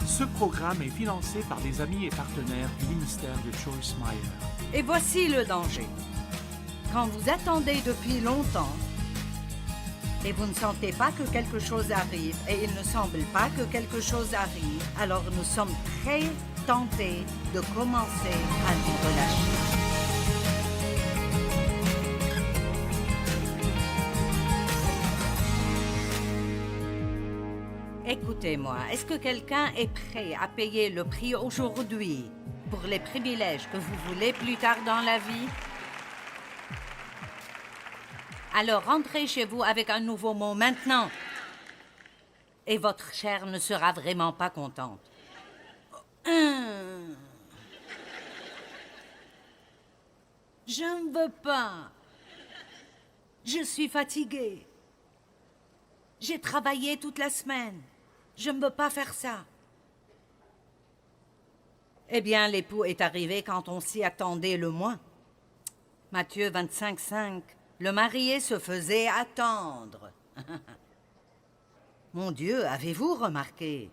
Ce programme est financé par des amis et partenaires du ministère de Joyce Meyer. Et voici le danger. Quand vous attendez depuis longtemps et vous ne sentez pas que quelque chose arrive et il ne semble pas que quelque chose arrive, alors nous sommes très tentés de commencer à nous relâcher. Écoutez-moi, est-ce que quelqu'un est prêt à payer le prix aujourd'hui pour les privilèges que vous voulez plus tard dans la vie? Alors rentrez chez vous avec un nouveau mot maintenant. Et votre chair ne sera vraiment pas contente. Je ne veux pas. Je suis fatiguée. J'ai travaillé toute la semaine. Je ne veux pas faire ça. Eh bien, l'époux est arrivé quand on s'y attendait le moins. Matthieu 25:5. Le marié se faisait attendre. Mon Dieu, avez-vous remarqué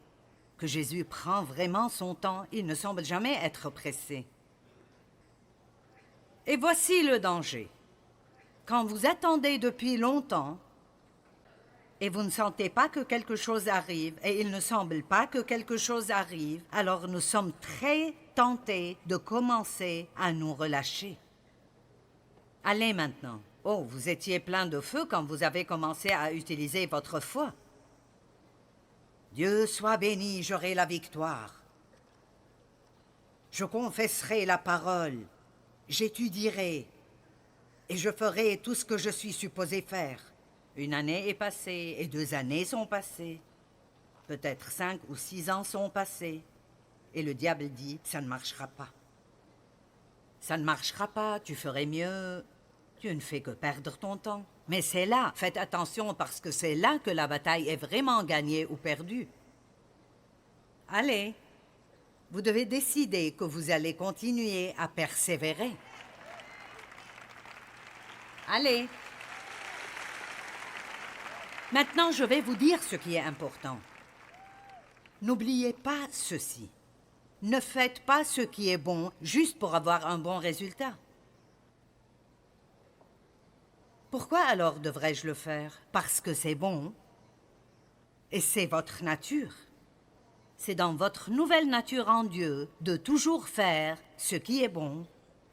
que Jésus prend vraiment son temps? Il ne semble jamais être pressé. Et voici le danger. Quand vous attendez depuis longtemps et vous ne sentez pas que quelque chose arrive et il ne semble pas que quelque chose arrive, alors nous sommes très tentés de commencer à nous relâcher. Allez maintenant. Oh, vous étiez plein de feu quand vous avez commencé à utiliser votre foi. Dieu soit béni, j'aurai la victoire. Je confesserai la parole, j'étudierai et je ferai tout ce que je suis supposé faire. Une année est passée et 2 années sont passées. Peut-être 5 ou 6 ans sont passés. Et le diable dit, ça ne marchera pas. Ça ne marchera pas, tu ferais mieux. Tu ne fais que perdre ton temps. Mais c'est là, faites attention parce que c'est là que la bataille est vraiment gagnée ou perdue. Allez, vous devez décider que vous allez continuer à persévérer. Allez. Maintenant, je vais vous dire ce qui est important. N'oubliez pas ceci. Ne faites pas ce qui est bon juste pour avoir un bon résultat. Pourquoi alors devrais-je le faire? Parce que c'est bon. Et c'est votre nature. C'est dans votre nouvelle nature en Dieu de toujours faire ce qui est bon,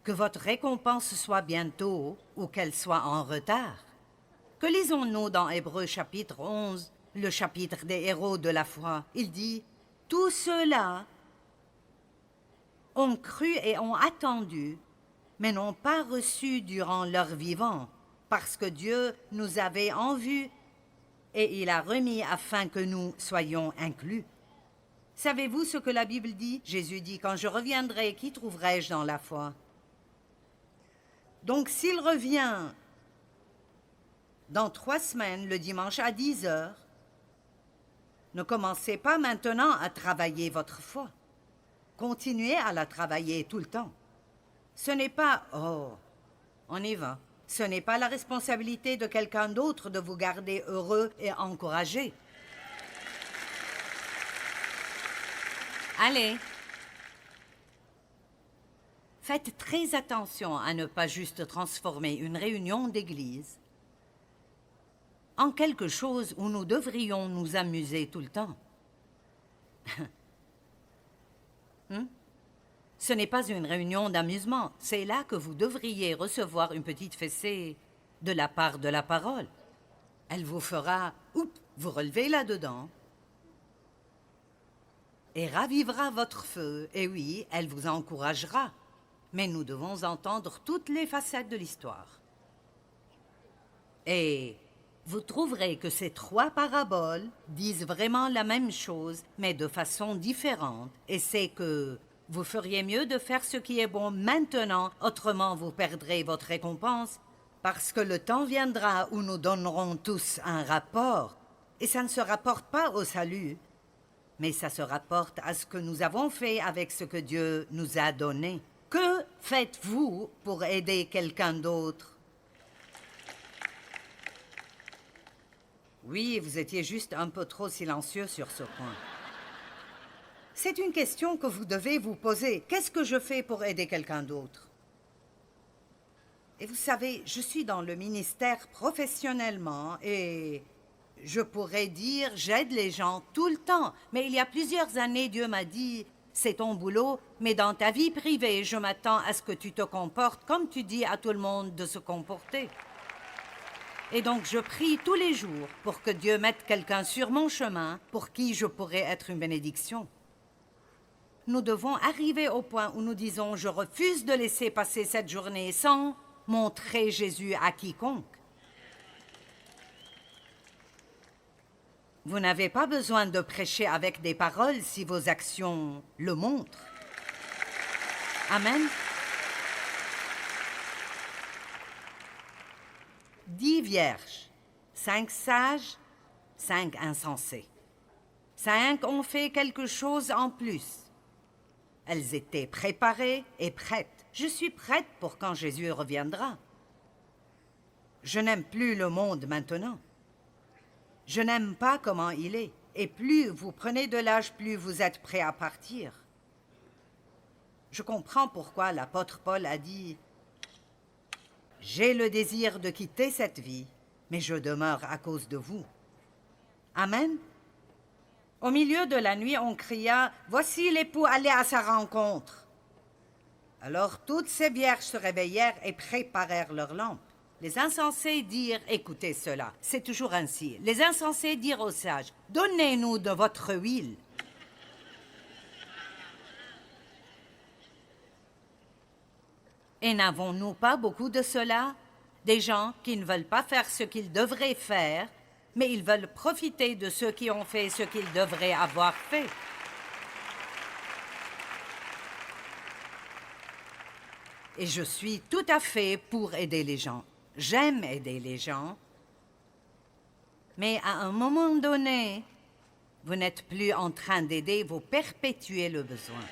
que votre récompense soit bientôt ou qu'elle soit en retard. Que lisons-nous dans Hébreux chapitre 11, le chapitre des héros de la foi? Il dit « Tous ceux-là ont cru et ont attendu, mais n'ont pas reçu durant leur vivant, parce que Dieu nous avait en vue et il a remis afin que nous soyons inclus. » Savez-vous ce que la Bible dit? Jésus dit « Quand je reviendrai, qui trouverai-je dans la foi? » Donc s'il revient dans 3 semaines, le dimanche à 10 heures, ne commencez pas maintenant à travailler votre foi. Continuez à la travailler tout le temps. Ce n'est pas « Oh, on y va ». Ce n'est pas la responsabilité de quelqu'un d'autre de vous garder heureux et encouragé. Allez. Faites très attention à ne pas juste transformer une réunion d'église en quelque chose où nous devrions nous amuser tout le temps. Ce n'est pas une réunion d'amusement. C'est là que vous devriez recevoir une petite fessée de la part de la parole. Elle vous fera, vous relever là-dedans et ravivera votre feu. Et oui, elle vous encouragera. Mais nous devons entendre toutes les facettes de l'histoire. Et vous trouverez que ces 3 paraboles disent vraiment la même chose, mais de façon différente. Et c'est que vous feriez mieux de faire ce qui est bon maintenant, autrement vous perdrez votre récompense, parce que le temps viendra où nous donnerons tous un rapport. Et ça ne se rapporte pas au salut, mais ça se rapporte à ce que nous avons fait avec ce que Dieu nous a donné. Que faites-vous pour aider quelqu'un d'autre? Oui, vous étiez juste un peu trop silencieux sur ce point. C'est une question que vous devez vous poser. Qu'est-ce que je fais pour aider quelqu'un d'autre? Et vous savez, je suis dans le ministère professionnellement et je pourrais dire j'aide les gens tout le temps. Mais il y a plusieurs années, Dieu m'a dit, c'est ton boulot, mais dans ta vie privée, je m'attends à ce que tu te comportes comme tu dis à tout le monde de se comporter. Et donc je prie tous les jours pour que Dieu mette quelqu'un sur mon chemin pour qui je pourrais être une bénédiction. Nous devons arriver au point où nous disons « Je refuse de laisser passer cette journée sans montrer Jésus à quiconque. » Vous n'avez pas besoin de prêcher avec des paroles si vos actions le montrent. Amen. 10 vierges, 5 sages, 5 insensés. 5 ont fait quelque chose en plus. Elles étaient préparées et prêtes. Je suis prête pour quand Jésus reviendra. Je n'aime plus le monde maintenant. Je n'aime pas comment il est. Et plus vous prenez de l'âge, plus vous êtes prêt à partir. Je comprends pourquoi l'apôtre Paul a dit « J'ai le désir de quitter cette vie, mais je demeure à cause de vous. » Amen. Au milieu de la nuit, on cria « Voici l'époux allé à sa rencontre. » Alors toutes ces vierges se réveillèrent et préparèrent leurs lampes. Les insensés dirent « Écoutez cela, c'est toujours ainsi. » Les insensés dirent aux sages « Donnez-nous de votre huile. » Et n'avons-nous pas beaucoup de cela? Des gens qui ne veulent pas faire ce qu'ils devraient faire, mais ils veulent profiter de ceux qui ont fait ce qu'ils devraient avoir fait. Et je suis tout à fait pour aider les gens. J'aime aider les gens. Mais à un moment donné, vous n'êtes plus en train d'aider, vous perpétuez le besoin.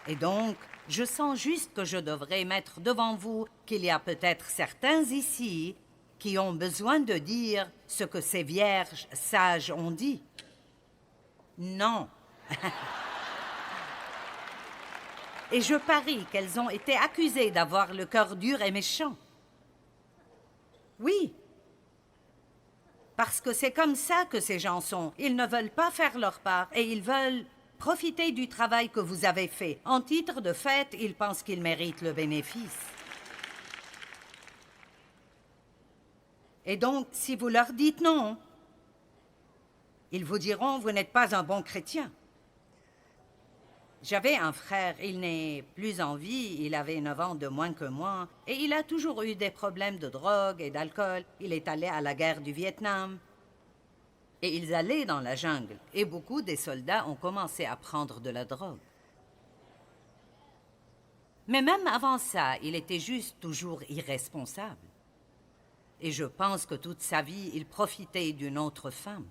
Et donc, je sens juste que je devrais mettre devant vous qu'il y a peut-être certains ici qui ont besoin de dire ce que ces vierges sages ont dit. Non. Et je parie qu'elles ont été accusées d'avoir le cœur dur et méchant. Oui. Parce que c'est comme ça que ces gens sont. Ils ne veulent pas faire leur part et ils veulent profiter du travail que vous avez fait. En titre de fait, ils pensent qu'ils méritent le bénéfice. Et donc, si vous leur dites non, ils vous diront « Vous n'êtes pas un bon chrétien ». J'avais un frère, il n'est plus en vie, il avait 9 ans de moins que moi, et il a toujours eu des problèmes de drogue et d'alcool. Il est allé à la guerre du Vietnam. Et ils allaient dans la jungle, et beaucoup des soldats ont commencé à prendre de la drogue. Mais même avant ça, il était juste toujours irresponsable. Et je pense que toute sa vie, il profitait d'une autre femme.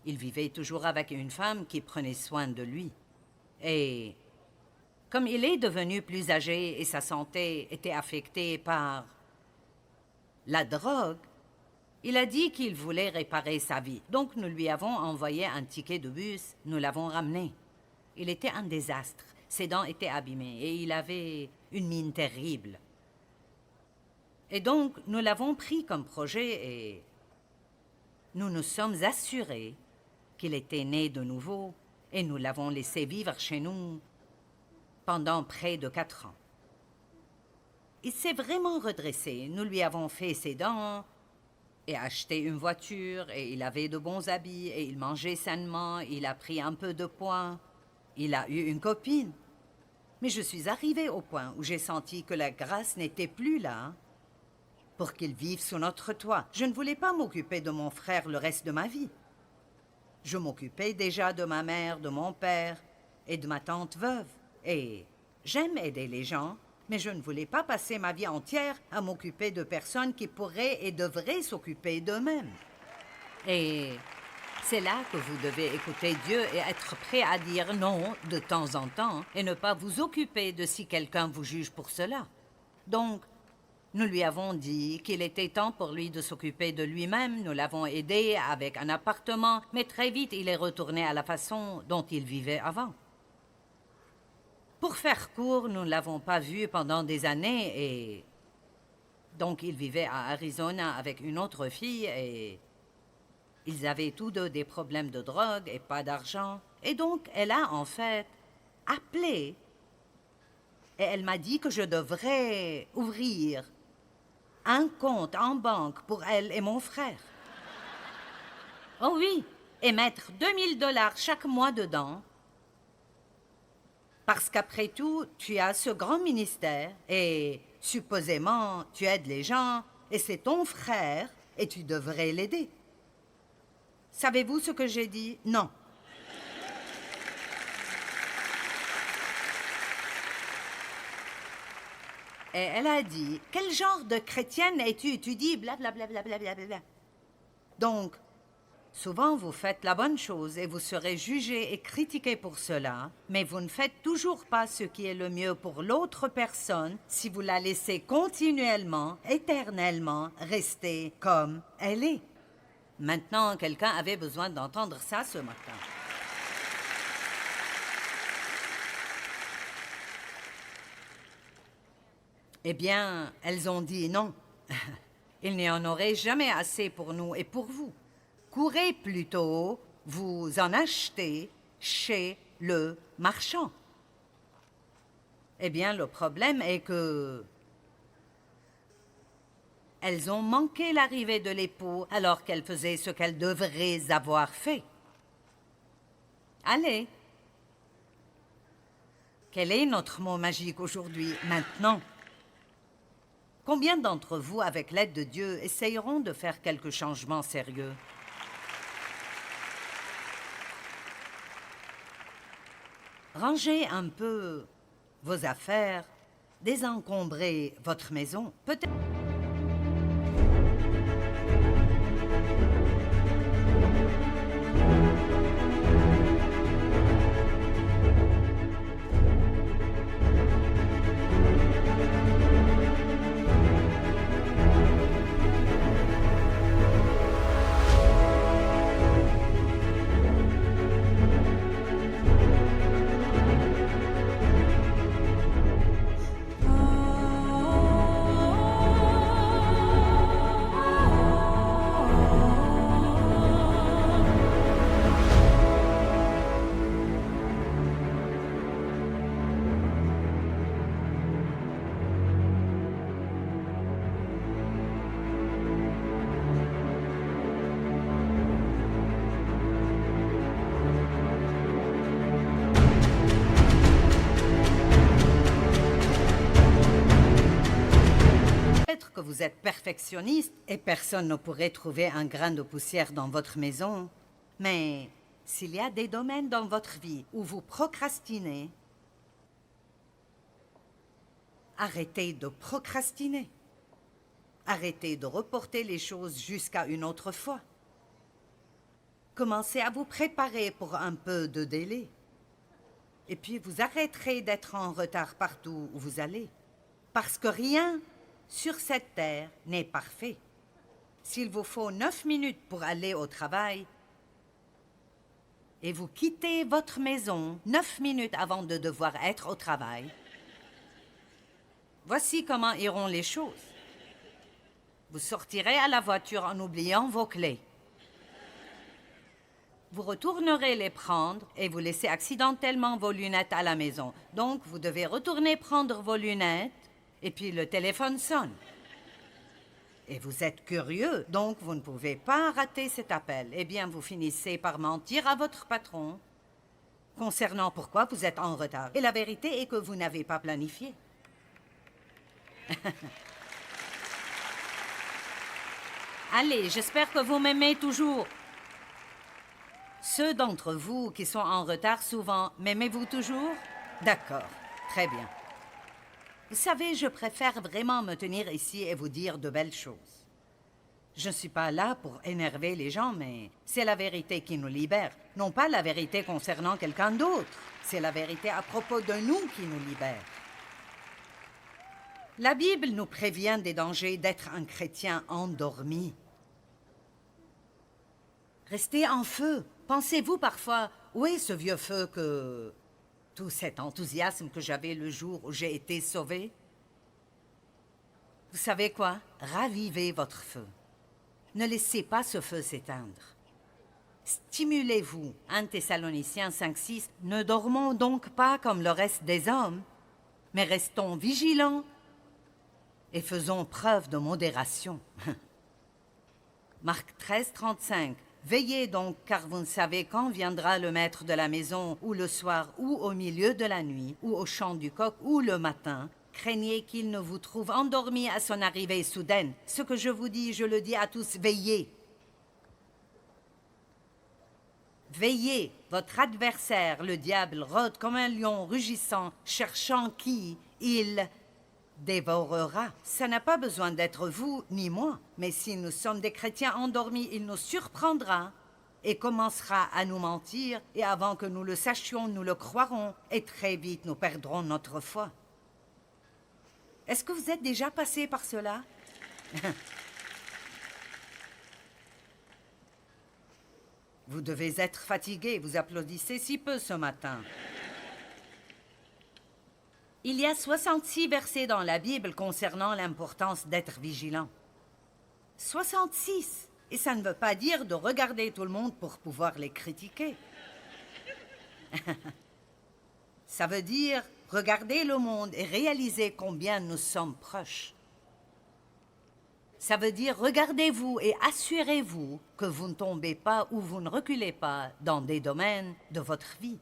Il vivait toujours avec une femme qui prenait soin de lui. Et comme il est devenu plus âgé et sa santé était affectée par la drogue, il a dit qu'il voulait réparer sa vie. Donc nous lui avons envoyé un ticket de bus, nous l'avons ramené. Il était un désastre, ses dents étaient abîmées et il avait une mine terrible. Et donc nous l'avons pris comme projet et nous nous sommes assurés qu'il était né de nouveau et nous l'avons laissé vivre chez nous pendant près de 4 ans. Il s'est vraiment redressé. Nous lui avons fait ses dents et acheté une voiture et il avait de bons habits et il mangeait sainement, il a pris un peu de poids, il a eu une copine. Mais je suis arrivée au point où j'ai senti que la grâce n'était plus là pour qu'il vive sous notre toit. Je ne voulais pas m'occuper de mon frère le reste de ma vie. Je m'occupais déjà de ma mère, de mon père et de ma tante veuve. Et j'aime aider les gens, mais je ne voulais pas passer ma vie entière à m'occuper de personnes qui pourraient et devraient s'occuper d'eux-mêmes. Et c'est là que vous devez écouter Dieu et être prêt à dire non de temps en temps et ne pas vous occuper de si quelqu'un vous juge pour cela. Donc, Nous lui avons dit qu'il était temps pour lui de s'occuper de lui-même. Nous l'avons aidé avec un appartement, mais très vite, il est retourné à la façon dont il vivait avant. Pour faire court, nous ne l'avons pas vu pendant des années et... Donc, il vivait à Arizona avec une autre fille et... Ils avaient tous deux des problèmes de drogue et pas d'argent. Et donc, elle a en fait appelé et elle m'a dit que je devrais ouvrir un compte en banque pour elle et mon frère. Oh oui, et mettre 2000 $ chaque mois dedans. Parce qu'après tout, tu as ce grand ministère et supposément tu aides les gens et c'est ton frère et tu devrais l'aider. Savez-vous ce que j'ai dit? Non. Et elle a dit, quel genre de chrétienne es-tu? Tu dis blablabla. Donc, souvent vous faites la bonne chose et vous serez jugé et critiqué pour cela, mais vous ne faites toujours pas ce qui est le mieux pour l'autre personne si vous la laissez continuellement, éternellement, rester comme elle est. Maintenant, quelqu'un avait besoin d'entendre ça ce matin. Eh bien, elles ont dit non. Il n'y en aurait jamais assez pour nous et pour vous. Courez plutôt, vous en achetez chez le marchand. Eh bien, le problème est que... Elles ont manqué l'arrivée de l'époux alors qu'elles faisaient ce qu'elles devraient avoir fait. Allez. Quel est notre mot magique aujourd'hui, maintenant? Combien d'entre vous, avec l'aide de Dieu, essayeront de faire quelques changements sérieux? Rangez un peu vos affaires, désencombrez votre maison, peut-être... Peut-être que vous êtes perfectionniste et personne ne pourrait trouver un grain de poussière dans votre maison. Mais s'il y a des domaines dans votre vie où vous procrastinez, arrêtez de procrastiner. Arrêtez de reporter les choses jusqu'à une autre fois. Commencez à vous préparer pour un peu de délai. Et puis vous arrêterez d'être en retard partout où vous allez. Parce que rien sur cette terre n'est parfait. S'il vous faut 9 minutes pour aller au travail et vous quittez votre maison 9 minutes avant de devoir être au travail, voici comment iront les choses. Vous sortirez à la voiture en oubliant vos clés. Vous retournerez les prendre et vous laissez accidentellement vos lunettes à la maison. Donc, vous devez retourner prendre vos lunettes et puis le téléphone sonne. Et vous êtes curieux, donc vous ne pouvez pas rater cet appel. Eh bien, vous finissez par mentir à votre patron concernant pourquoi vous êtes en retard. Et la vérité est que vous n'avez pas planifié. Allez, j'espère que vous m'aimez toujours. Ceux d'entre vous qui sont en retard souvent, m'aimez-vous toujours? D'accord, très bien. Vous savez, je préfère vraiment me tenir ici et vous dire de belles choses. Je ne suis pas là pour énerver les gens, mais c'est la vérité qui nous libère. Non pas la vérité concernant quelqu'un d'autre. C'est la vérité à propos de nous qui nous libère. La Bible nous prévient des dangers d'être un chrétien endormi. Restez en feu. Pensez-vous parfois, où est ce vieux feu que... tout cet enthousiasme que j'avais le jour où j'ai été sauvé? Vous savez quoi? Ravivez votre feu. Ne laissez pas ce feu s'éteindre. Stimulez-vous. 1 Thessaloniciens 5,6. Ne dormons donc pas comme le reste des hommes, mais restons vigilants et faisons preuve de modération. Marc 13,35. Veillez donc, car vous ne savez quand viendra le maître de la maison, ou le soir, ou au milieu de la nuit, ou au chant du coq, ou le matin. Craignez qu'il ne vous trouve endormis à son arrivée soudaine. Ce que je vous dis, je le dis à tous, veillez. Veillez, votre adversaire, le diable, rôde comme un lion rugissant, cherchant qui il dévorera. Ça n'a pas besoin d'être vous ni moi, mais si nous sommes des chrétiens endormis, il nous surprendra et commencera à nous mentir, et avant que nous le sachions, nous le croirons, et très vite nous perdrons notre foi. Est-ce que vous êtes déjà passé par cela? Vous devez être fatigué, vous applaudissez si peu ce matin. Il y a 66 versets dans la Bible concernant l'importance d'être vigilant. 66! Et ça ne veut pas dire de regarder tout le monde pour pouvoir les critiquer. Ça veut dire regarder le monde et réaliser combien nous sommes proches. Ça veut dire regardez-vous et assurez-vous que vous ne tombez pas ou vous ne reculez pas dans des domaines de votre vie.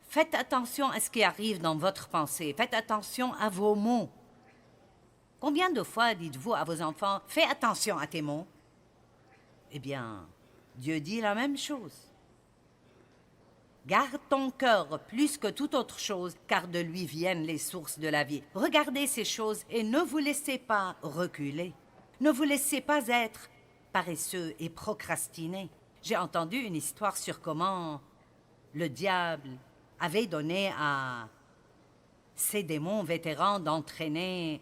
Faites attention à ce qui arrive dans votre pensée. Faites attention à vos mots. Combien de fois dites-vous à vos enfants « Fais attention à tes mots » ? Eh bien, Dieu dit la même chose. Garde ton cœur plus que toute autre chose, car de lui viennent les sources de la vie. Regardez ces choses et ne vous laissez pas reculer. Ne vous laissez pas être paresseux et procrastiner. J'ai entendu une histoire sur comment le diable avait donné à ces démons vétérans d'entraîner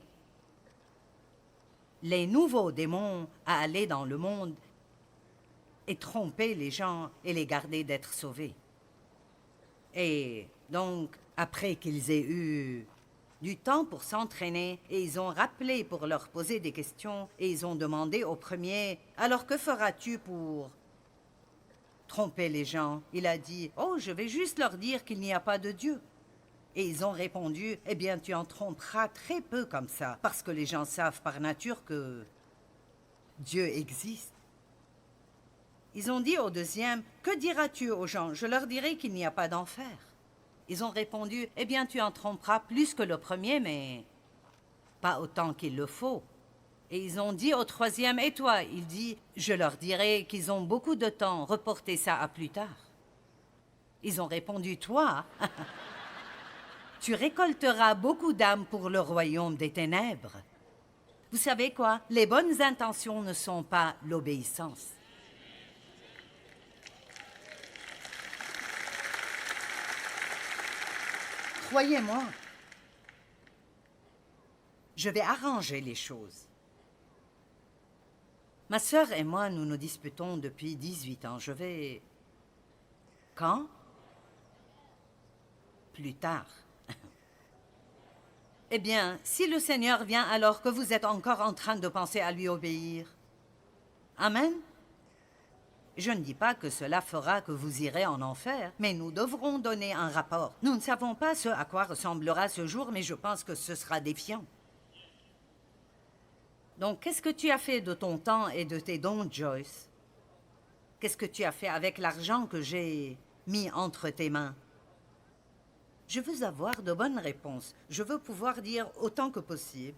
les nouveaux démons à aller dans le monde et tromper les gens et les garder d'être sauvés. Et donc, après qu'ils aient eu du temps pour s'entraîner, et ils ont rappelé pour leur poser des questions, et ils ont demandé au premier « Alors que feras-tu pour tromper les gens ?» Il a dit « Oh, je vais juste leur dire qu'il n'y a pas de Dieu. » Et ils ont répondu « Eh bien, tu en tromperas très peu comme ça, parce que les gens savent par nature que Dieu existe. » Ils ont dit au deuxième « Que diras-tu aux gens? Je leur dirai qu'il n'y a pas d'enfer. » Ils ont répondu « Eh bien, tu en tromperas plus que le premier, mais pas autant qu'il le faut. » Et ils ont dit au troisième « Et toi ?» Il dit « Je leur dirai qu'ils ont beaucoup de temps, reportez ça à plus tard. » Ils ont répondu « Toi, tu récolteras beaucoup d'âmes pour le royaume des ténèbres. » Vous savez quoi? Les bonnes intentions ne sont pas l'obéissance. Croyez-moi, je vais arranger les choses. Ma sœur et moi, nous nous disputons depuis 18 ans. Je vais... Quand? plus tard. Eh bien, si le Seigneur vient alors que vous êtes encore en train de penser à lui obéir. Amen. Je ne dis pas que cela fera que vous irez en enfer, mais nous devrons donner un rapport. Nous ne savons pas ce à quoi ressemblera ce jour, mais je pense que ce sera défiant. Donc, qu'est-ce que tu as fait de ton temps et de tes dons, Joyce? Qu'est-ce que tu as fait avec l'argent que j'ai mis entre tes mains? Je veux avoir de bonnes réponses. Je veux pouvoir dire autant que possible.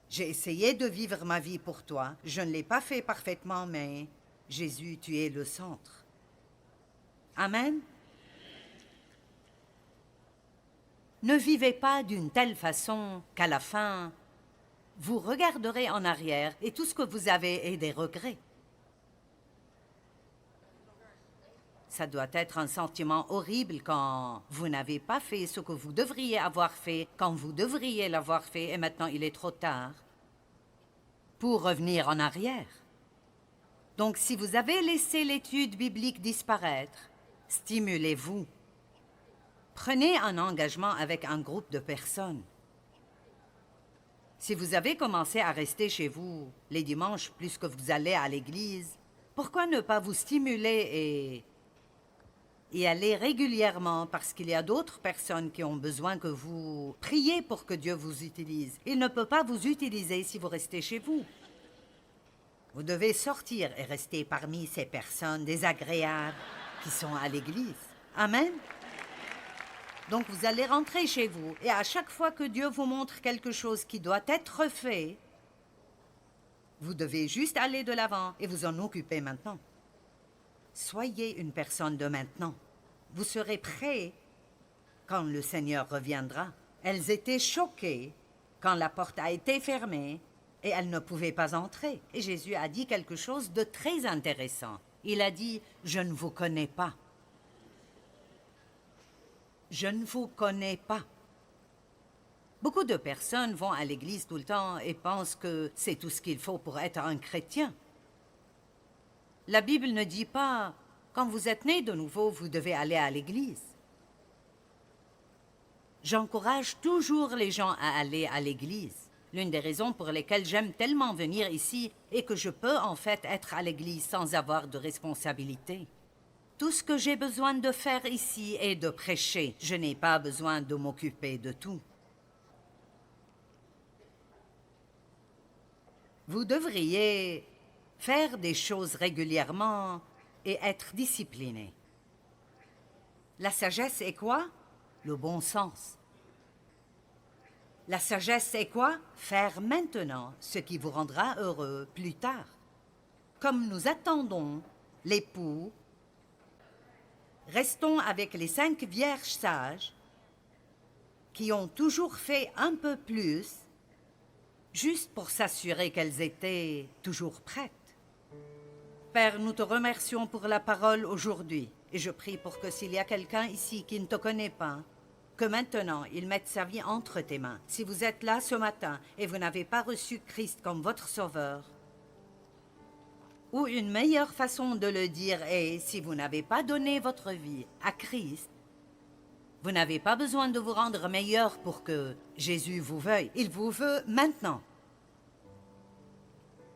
J'ai essayé de vivre ma vie pour toi. Je ne l'ai pas fait parfaitement, mais Jésus, tu es le centre. Amen. Ne vivez pas d'une telle façon qu'à la fin, vous regarderez en arrière et tout ce que vous avez est des regrets. Ça doit être un sentiment horrible quand vous n'avez pas fait ce que vous devriez avoir fait, quand vous devriez l'avoir fait et maintenant il est trop tard pour revenir en arrière. Donc si vous avez laissé l'étude biblique disparaître, stimulez-vous. Prenez un engagement avec un groupe de personnes. Si vous avez commencé à rester chez vous les dimanches plus que vous allez à l'église, pourquoi ne pas vous stimuler et aller régulièrement parce qu'il y a d'autres personnes qui ont besoin que vous priez pour que Dieu vous utilise. Il ne peut pas vous utiliser si vous restez chez vous. Vous devez sortir et rester parmi ces personnes désagréables qui sont à l'église. Amen. Donc vous allez rentrer chez vous et à chaque fois que Dieu vous montre quelque chose qui doit être fait, vous devez juste aller de l'avant et vous en occuper maintenant. Soyez une personne de maintenant. Vous serez prêts quand le Seigneur reviendra. Elles étaient choquées quand la porte a été fermée et elles ne pouvaient pas entrer. Et Jésus a dit quelque chose de très intéressant. Il a dit « Je ne vous connais pas. Je ne vous connais pas. » Beaucoup de personnes vont à l'église tout le temps et pensent que c'est tout ce qu'il faut pour être un chrétien. La Bible ne dit pas « Quand vous êtes né de nouveau, vous devez aller à l'église. » J'encourage toujours les gens à aller à l'église. L'une des raisons pour lesquelles j'aime tellement venir ici est que je peux en fait être à l'église sans avoir de responsabilité. Tout ce que j'ai besoin de faire ici est de prêcher. Je n'ai pas besoin de m'occuper de tout. Vous devriez faire des choses régulièrement et être discipliné. La sagesse est quoi? Le bon sens. La sagesse c'est quoi? Faire maintenant ce qui vous rendra heureux plus tard. Comme nous attendons l'époux, restons avec les 5 vierges sages qui ont toujours fait un peu plus juste pour s'assurer qu'elles étaient toujours prêtes. Père, nous te remercions pour la parole aujourd'hui et je prie pour que s'il y a quelqu'un ici qui ne te connaît pas, que maintenant il mette sa vie entre tes mains. Si vous êtes là ce matin et vous n'avez pas reçu Christ comme votre sauveur, ou une meilleure façon de le dire est, si vous n'avez pas donné votre vie à Christ, vous n'avez pas besoin de vous rendre meilleur pour que Jésus vous veuille. Il vous veut maintenant.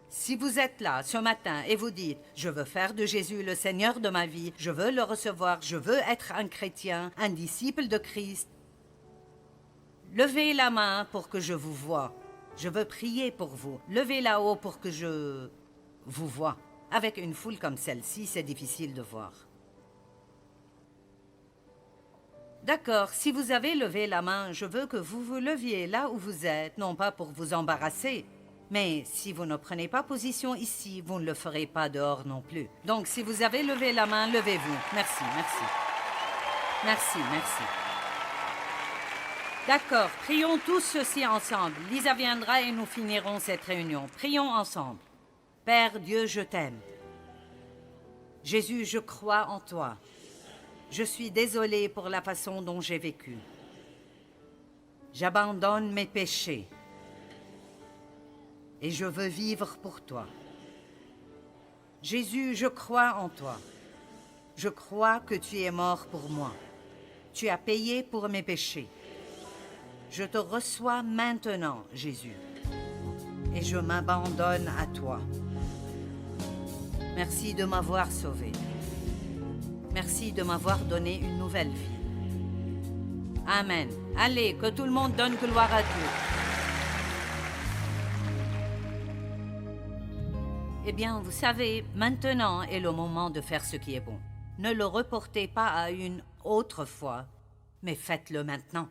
Si vous êtes là ce matin et vous dites « Je veux faire de Jésus le Seigneur de ma vie, je veux le recevoir, je veux être un chrétien, un disciple de Christ », levez la main pour que je vous voie. Je veux prier pour vous. Levez là-haut pour que je vous voie. Avec une foule comme celle-ci, c'est difficile de voir. D'accord, si vous avez levé la main, je veux que vous vous leviez là où vous êtes, non pas pour vous embarrasser, mais si vous ne prenez pas position ici, vous ne le ferez pas dehors non plus. Donc, si vous avez levé la main, levez-vous. Merci, merci. Merci, merci. D'accord, prions tous ceci ensemble. Lisa viendra et nous finirons cette réunion. Prions ensemble. Père Dieu, je t'aime. Jésus, je crois en toi. Je suis désolée pour la façon dont j'ai vécu. J'abandonne mes péchés. Et je veux vivre pour toi. Jésus, je crois en toi. Je crois que tu es mort pour moi. Tu as payé pour mes péchés. Je te reçois maintenant, Jésus, et je m'abandonne à toi. Merci de m'avoir sauvé. Merci de m'avoir donné une nouvelle vie. Amen. Allez, que tout le monde donne gloire à Dieu. Eh bien, vous savez, maintenant est le moment de faire ce qui est bon. Ne le reportez pas à une autre fois, mais faites-le maintenant.